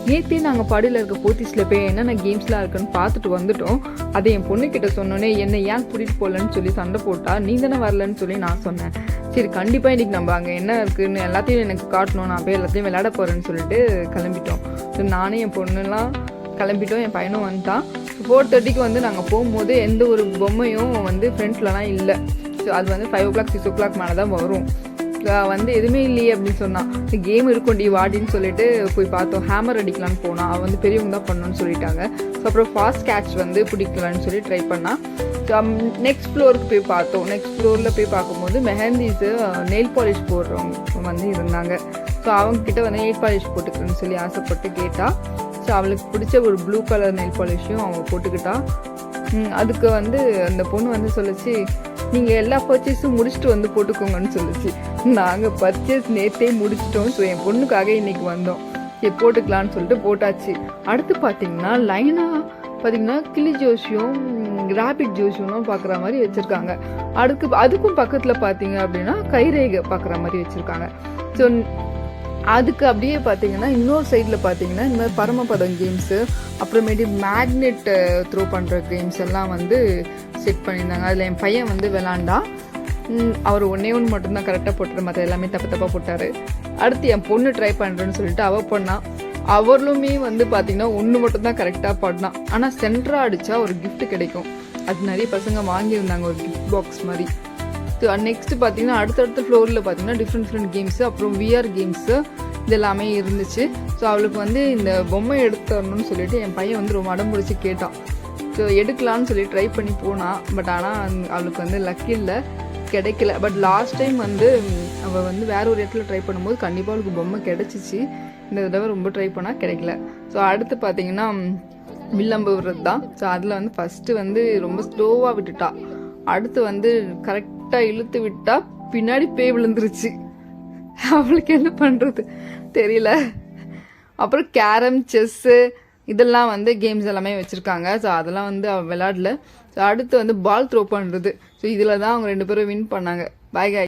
நேற்றே நாங்கள் படியில் இருக்க போத்தீஸில் போய் என்னென்ன கேம்ஸ்லாம் இருக்குன்னு பார்த்துட்டு வந்துட்டோம். அதை என் பொண்ணுக்கிட்ட சொன்னோன்னே என்னை ஏன் கூட்டிகிட்டு போகலன்னு சொல்லி சண்டை போட்டா. நீ தானே வரலன்னு சொல்லி நான் சொன்னேன். சரி கண்டிப்பாக இன்றைக்கி நம்ம அங்கே என்ன இருக்குதுன்னு எல்லாத்தையும் எனக்கு காட்டணும், நான் போய் எல்லாத்தையும் விளையாட போகிறேன்னு சொல்லிட்டு கிளம்பிட்டோம். ஸோ நானும் என் பொண்ணுலாம் கிளம்பிட்டோம், என் பையனும் வந்துட்டான். 4:30க்கு வந்து நாங்கள் போகும்போது எந்த ஒரு பொம்மையும் வந்து ஃப்ரெண்ட்ஸ்லலாம் இல்லை. ஸோ அது வந்து 5 o'clock 6 o'clock மேலே தான் வரும். வந்து எதுவுமே இல்லையே அப்படின்னு சொன்னான். கேம் இருக்கும்டி வாடின்னு சொல்லிட்டு போய் பார்த்தோம். ஹேமர் அடிக்கலான்னு போனால் அவள் வந்து பெரியவங்க தான் பண்ணணும்னு சொல்லிட்டாங்க. ஸோ அப்புறம் ஃபாஸ்ட் கேட்ச் வந்து பிடிக்கலான்னு சொல்லி ட்ரை பண்ணால். நெக்ஸ்ட் ஃப்ளோருக்கு போய் பார்த்தோம். நெக்ஸ்ட் ஃப்ளோரில் போய் பார்க்கும்போது மெஹந்திஸு நெயில் பாலிஷ் போடுறவங்க வந்து இருந்தாங்க. ஸோ அவங்கக்கிட்ட வந்து நெயில் பாலிஷ் போட்டுக்கிறேன்னு சொல்லி ஆசைப்பட்டு கேட்டால். ஸோ அவளுக்கு பிடிச்ச ஒரு ப்ளூ கலர் நெயில் பாலிஷையும் அவங்க போட்டுக்கிட்டா. அதுக்கு வந்து அந்த பொண்ணு வந்து சொல்லிச்சு, நீங்கள் எல்லா பர்ச்சேஸும் முடிச்சுட்டு வந்து போட்டுக்கோங்கன்னு சொல்லிச்சு. நாங்கள் பர்ச்சேஸ் நேற்றே முடிச்சிட்டோம். ஸோ என் பொண்ணுக்காக இன்றைக்கி வந்தோம். சரி போட்டுக்கலான்னு சொல்லிட்டு போட்டாச்சு. அடுத்து பார்த்தீங்கன்னா லைனாக பார்த்தீங்கன்னா கிளி ஜோஷியும் ராபிட் ஜோஷியும் பார்க்குற மாதிரி வச்சுருக்காங்க. அதுக்கும் பக்கத்தில் பார்த்தீங்க அப்படின்னா கைரேகை பார்க்குற மாதிரி வச்சுருக்காங்க. ஸோ அதுக்கு அப்படியே பார்த்தீங்கன்னா இன்னொரு சைடில் பார்த்தீங்கன்னா இந்த மாதிரி பரமபதம் கேம்ஸு, அப்புறமேட்டு மேக்னெட் த்ரோ பண்ணுற கேம்ஸ் எல்லாம் வந்து செட் பண்ணியிருந்தாங்க. அதில் என் பையன் வந்து விளாண்டா. அவர் ஒன்றே ஒன்று மட்டும்தான் கரெக்டாக போட்டார், மற்ற எல்லாமே தப்பாக போட்டார். அடுத்து என் பொண்ணு ட்ரை பண்ணுறேன்னு சொல்லிட்டு அவள் பண்ணான். அவர்களுமே வந்து பார்த்தீங்கன்னா ஒன்று மட்டும்தான் கரெக்டாக பண்ணான். ஆனால் சென்டராக அடித்தா ஒரு கிஃப்ட் கிடைக்கும். அது நிறைய பசங்க வாங்கியிருந்தாங்க, ஒரு கிஃப்ட் பாக்ஸ் மாதிரி. ஸோ நெக்ஸ்ட்டு பார்த்தீங்கன்னா அடுத்தடுத்த ஃப்ளோரில் பார்த்தீங்கன்னா டிஃப்ரெண்ட் கேம்ஸு, அப்புறம் விஆர் கேம்ஸு இது எல்லாமே இருந்துச்சு. ஸோ அவளுக்கு வந்து இந்த பொம்மை எடுத்து தரணும்னு சொல்லிட்டு என் பையன் வந்து ரொம்ப அடம் பிடிச்சி கேட்டான். ஸோ எடுக்கலான்னு சொல்லி ட்ரை பண்ணி போனான். பட் ஆனால் அவளுக்கு வந்து லக் இல்லை, கிடைக்கல. பட் லாஸ்ட் டைம் வந்து அவள் வந்து வேற ஒரு இடத்துல ட்ரை பண்ணும்போது கண்டிப்பாக அவளுக்கு பொம்மை கிடச்சிச்சு. இந்த தடவை ரொம்ப ட்ரை பண்ணால் கிடைக்கல. ஸோ அடுத்து பார்த்தீங்கன்னா வில்லம்பு விடுறது தான். ஸோ அதில் வந்து ஃபஸ்ட்டு வந்து ரொம்ப ஸ்லோவாக விட்டுட்டா. அடுத்து வந்து கரெக்டாக இழுத்து விட்டா பின்னாடி பேய் விழுந்துருச்சு. அவளுக்கு என்ன பண்ணுறது தெரியல. அப்புறம் கேரம், செஸ்ஸு இதெல்லாம் வந்து கேம்ஸ் எல்லாமே வச்சுருக்காங்க. ஸோ அதெல்லாம் வந்து அவள் விளையாடல. ஸோ அடுத்து வந்து பால் த்ரோ பண்ணுறது. ஸோ இதில் தான் அவங்க 2 பேரும் வின் பண்ணாங்க. பாய் காய்.